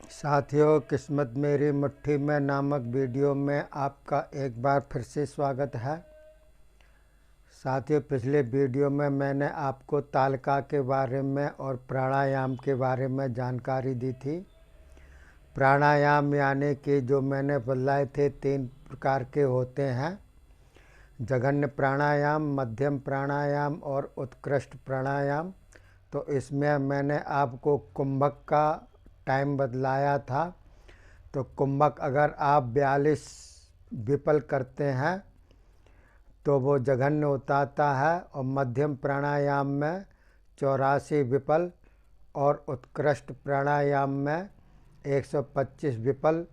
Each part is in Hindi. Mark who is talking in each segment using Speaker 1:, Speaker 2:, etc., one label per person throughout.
Speaker 1: साथियों, किस्मत मेरी मुट्ठी में नामक वीडियो में आपका एक बार फिर से स्वागत है। साथियों, पिछले वीडियो में मैंने आपको तालिका के बारे में और प्राणायाम के बारे में जानकारी दी थी। प्राणायाम यानी कि जो मैंने बतलाए थे 3 प्रकार के होते हैं: जघन्य प्राणायाम, मध्यम प्राणायाम और उत्कृष्ट प्राणायाम। तो इसमें मैंने आपको कुंभक का टाइम बदलाया था। तो कुंभक अगर आप 42 विपल करते हैं तो वो जघन्य उतारता है, और मध्यम प्राणायाम में 84 विपल और उत्कृष्ट प्राणायाम में 125 विपल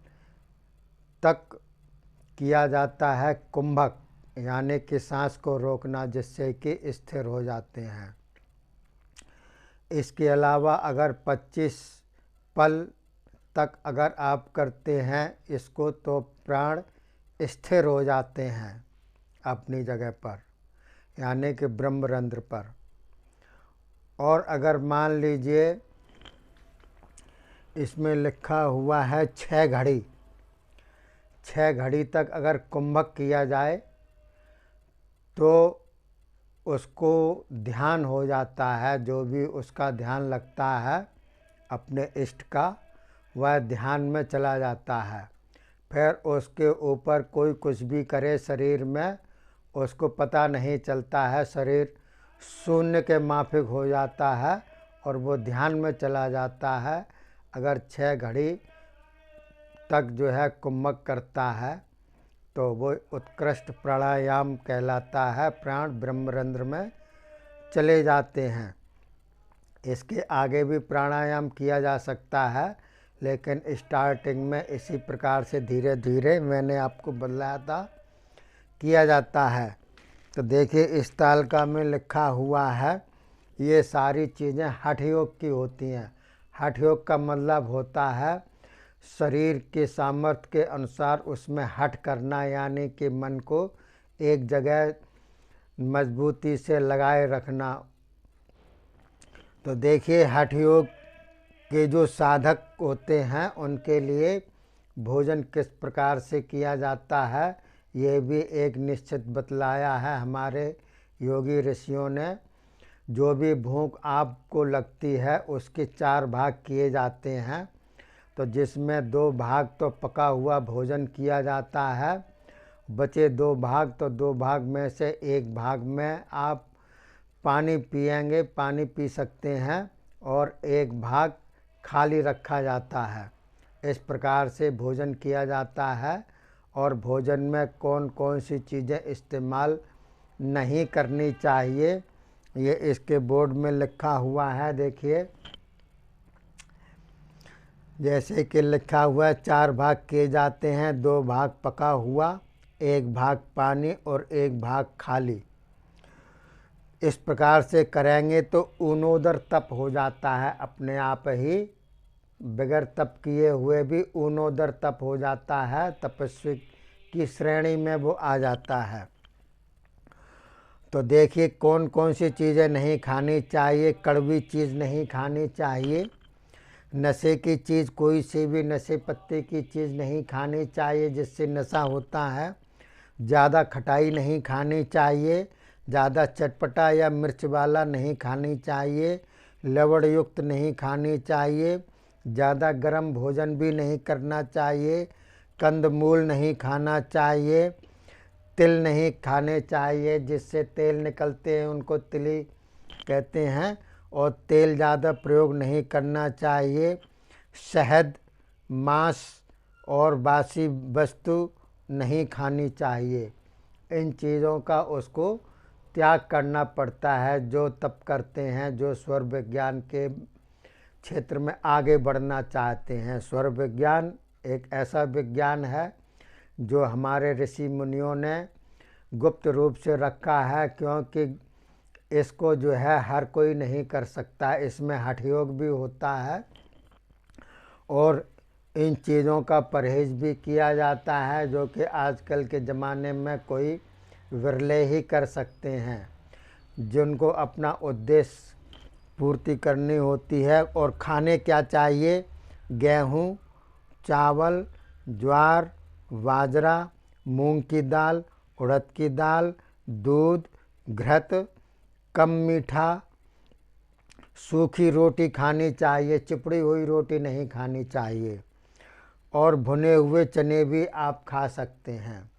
Speaker 1: तक किया जाता है कुंभक, यानी कि सांस को रोकना, जिससे कि स्थिर हो जाते हैं। इसके अलावा अगर 25 पल तक अगर आप करते हैं इसको तो प्राण स्थिर हो जाते हैं अपनी जगह पर, यानी कि ब्रह्मरंध्र पर। और अगर मान लीजिए इसमें लिखा हुआ है 6 घड़ी, 6 घड़ी तक अगर कुंभक किया जाए तो उसको ध्यान हो जाता है। जो भी उसका ध्यान लगता है अपने इष्ट का, वह ध्यान में चला जाता है। फिर उसके ऊपर कोई कुछ भी करे शरीर में, उसको पता नहीं चलता है। शरीर शून्य के माफिक हो जाता है और वो ध्यान में चला जाता है। अगर 6 घड़ी तक जो है कुंभक करता है तो वो उत्कृष्ट प्राणायाम कहलाता है। प्राण ब्रह्मरंध्र में चले जाते हैं। इसके आगे भी प्राणायाम किया जा सकता है, लेकिन स्टार्टिंग में इसी प्रकार से धीरे धीरे मैंने आपको बताया था किया जाता है। तो देखिए इस तालिका में लिखा हुआ है, ये सारी चीज़ें हठ योग की होती हैं। हठ योग का मतलब होता है शरीर के सामर्थ्य के अनुसार उसमें हठ करना, यानी कि मन को एक जगह मजबूती से लगाए रखना। तो देखिए हठ योग के जो साधक होते हैं उनके लिए भोजन किस प्रकार से किया जाता है, ये भी एक निश्चित बतलाया है हमारे योगी ऋषियों ने। जो भी भूख आपको लगती है उसके 4 भाग किए जाते हैं। तो जिसमें 2 भाग तो पका हुआ भोजन किया जाता है, बचे 2 भाग, तो 2 भाग में से 1 भाग में आप पानी पिएंगे, पानी पी सकते हैं, और 1 भाग खाली रखा जाता है। इस प्रकार से भोजन किया जाता है। और भोजन में कौन कौन सी चीज़ें इस्तेमाल नहीं करनी चाहिए, ये इसके बोर्ड में लिखा हुआ है। देखिए जैसे कि लिखा हुआ है 4 भाग किए जाते हैं, 2 भाग पका हुआ, 1 भाग पानी और 1 भाग खाली। इस प्रकार से करेंगे तो ऊनोदर तप हो जाता है अपने आप ही। बगैर तप किए हुए भी ऊनोदर तप हो जाता है, तपस्वी की श्रेणी में वो आ जाता है। तो देखिए कौन कौन सी चीज़ें नहीं खानी चाहिए। कड़वी चीज़ नहीं खानी चाहिए। नशे की चीज़, कोई सी भी नशे पत्ते की चीज़ नहीं खानी चाहिए जिससे नशा होता है। ज़्यादा खटाई नहीं खानी चाहिए। ज़्यादा चटपटा या मिर्च वाला नहीं खानी चाहिए। लवण युक्त नहीं खानी चाहिए। ज़्यादा गर्म भोजन भी नहीं करना चाहिए। कंदमूल नहीं खाना चाहिए। तिल नहीं खाने चाहिए, जिससे तेल निकलते हैं उनको तिली कहते हैं, और तेल ज़्यादा प्रयोग नहीं करना चाहिए। शहद, मांस और बासी वस्तु नहीं खानी चाहिए। इन चीज़ों का उसको त्याग करना पड़ता है जो तप करते हैं, जो स्वर विज्ञान के क्षेत्र में आगे बढ़ना चाहते हैं। स्वर विज्ञान एक ऐसा विज्ञान है जो हमारे ऋषि मुनियों ने गुप्त रूप से रखा है, क्योंकि इसको जो है हर कोई नहीं कर सकता। इसमें हठ योग भी होता है और इन चीज़ों का परहेज भी किया जाता है, जो कि आजकल के ज़माने में कोई विरले ही कर सकते हैं, जिनको अपना उद्देश्य पूर्ति करनी होती है। और खाने क्या चाहिए, गेहूँ, चावल, ज्वार, बाजरा, मूंग की दाल, उड़द की दाल, दूध, घृत, कम मीठा, सूखी रोटी खानी चाहिए, चिपड़ी हुई रोटी नहीं खानी चाहिए, और भुने हुए चने भी आप खा सकते हैं।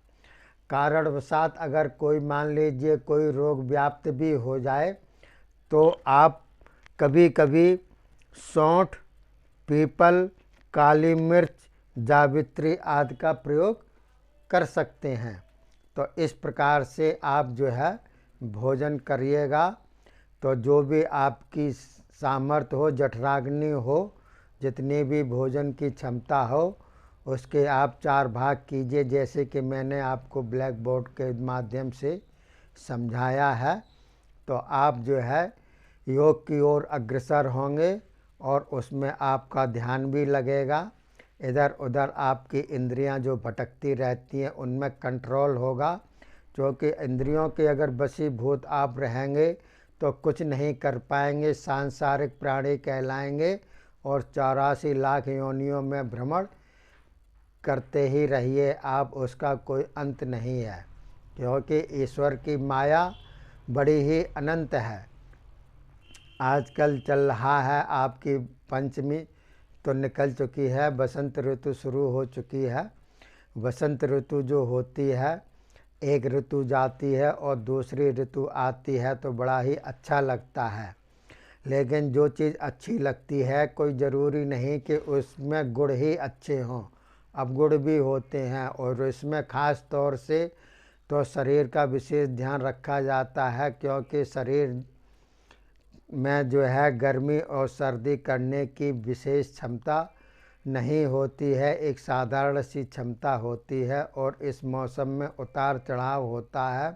Speaker 1: कारणवशात अगर कोई मान लीजिए कोई रोग व्याप्त भी हो जाए तो आप कभी कभी सौंठ, पीपल, काली मिर्च, जावित्री आदि का प्रयोग कर सकते हैं। तो इस प्रकार से आप जो है भोजन करिएगा तो जो भी आपकी सामर्थ्य हो, जठराग्नि हो, जितनी भी भोजन की क्षमता हो उसके आप 4 भाग कीजिए, जैसे कि मैंने आपको ब्लैक बोर्ड के माध्यम से समझाया है। तो आप जो है योग की ओर अग्रसर होंगे और उसमें आपका ध्यान भी लगेगा। इधर उधर आपकी इंद्रियां जो भटकती रहती हैं उनमें कंट्रोल होगा, क्योंकि इंद्रियों के अगर वशीभूत आप रहेंगे तो कुछ नहीं कर पाएंगे, सांसारिक प्राणी कहलाएंगे और 84 लाख योनियों में भ्रमण करते ही रहिए आप, उसका कोई अंत नहीं है, क्योंकि ईश्वर की माया बड़ी ही अनंत है। आजकल चल रहा है आपकी पंचमी तो निकल चुकी है, बसंत ऋतु शुरू हो चुकी है। बसंत ऋतु जो होती है, एक ऋतु जाती है और दूसरी ऋतु आती है तो बड़ा ही अच्छा लगता है। लेकिन जो चीज़ अच्छी लगती है कोई ज़रूरी नहीं कि उसमें गुण ही अच्छे हों, अब गुण भी होते हैं। और इसमें ख़ास तौर से तो शरीर का विशेष ध्यान रखा जाता है, क्योंकि शरीर में जो है गर्मी और सर्दी करने की विशेष क्षमता नहीं होती है, एक साधारण सी क्षमता होती है। और इस मौसम में उतार चढ़ाव होता है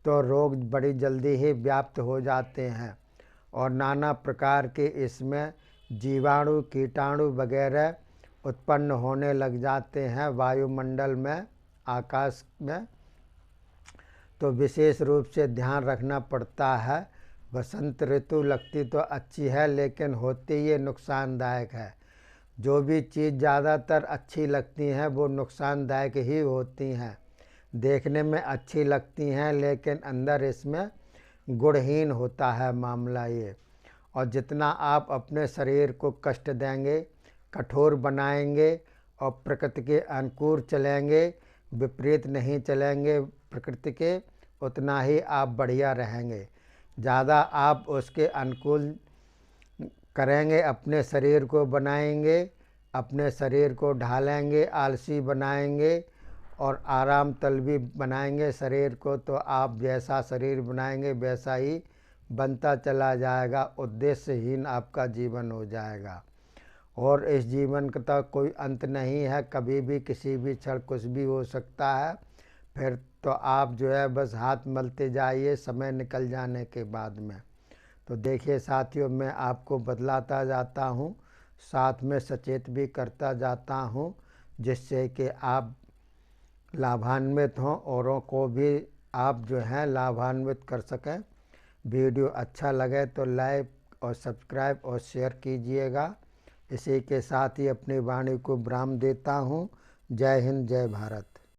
Speaker 1: तो रोग बड़ी जल्दी ही व्याप्त हो जाते हैं और नाना प्रकार के इसमें जीवाणु, कीटाणु वगैरह उत्पन्न होने लग जाते हैं वायुमंडल में, आकाश में। तो विशेष रूप से ध्यान रखना पड़ता है। बसंत ऋतु लगती तो अच्छी है लेकिन होती ये नुकसानदायक है। जो भी चीज़ ज़्यादातर अच्छी लगती हैं वो नुकसानदायक ही होती हैं। देखने में अच्छी लगती हैं लेकिन अंदर इसमें गुणहीन होता है मामला ये। और जितना आप अपने शरीर को कष्ट देंगे, कठोर बनाएंगे और प्रकृति के अनुकूल चलेंगे, विपरीत नहीं चलेंगे प्रकृति के, उतना ही आप बढ़िया रहेंगे। ज़्यादा आप उसके अनुकूल करेंगे, अपने शरीर को बनाएंगे, अपने शरीर को ढालेंगे, आलसी बनाएंगे और आराम तलबी बनाएंगे शरीर को, तो आप जैसा शरीर बनाएंगे वैसा ही बनता चला जाएगा, उद्देश्यहीन आपका जीवन हो जाएगा। और इस जीवन का कोई अंत नहीं है, कभी भी किसी भी क्षण कुछ भी हो सकता है। फिर तो आप जो है बस हाथ मलते जाइए समय निकल जाने के बाद में। तो देखिए साथियों, मैं आपको बतलाता जाता हूँ, साथ में सचेत भी करता जाता हूँ, जिससे कि आप लाभान्वित हों, औरों को भी आप जो हैं लाभान्वित कर सकें। वीडियो अच्छा लगे तो लाइक और सब्सक्राइब और शेयर कीजिएगा। इसी के साथ ही अपनी वाणी को विराम देता हूँ। जय हिंद, जय भारत।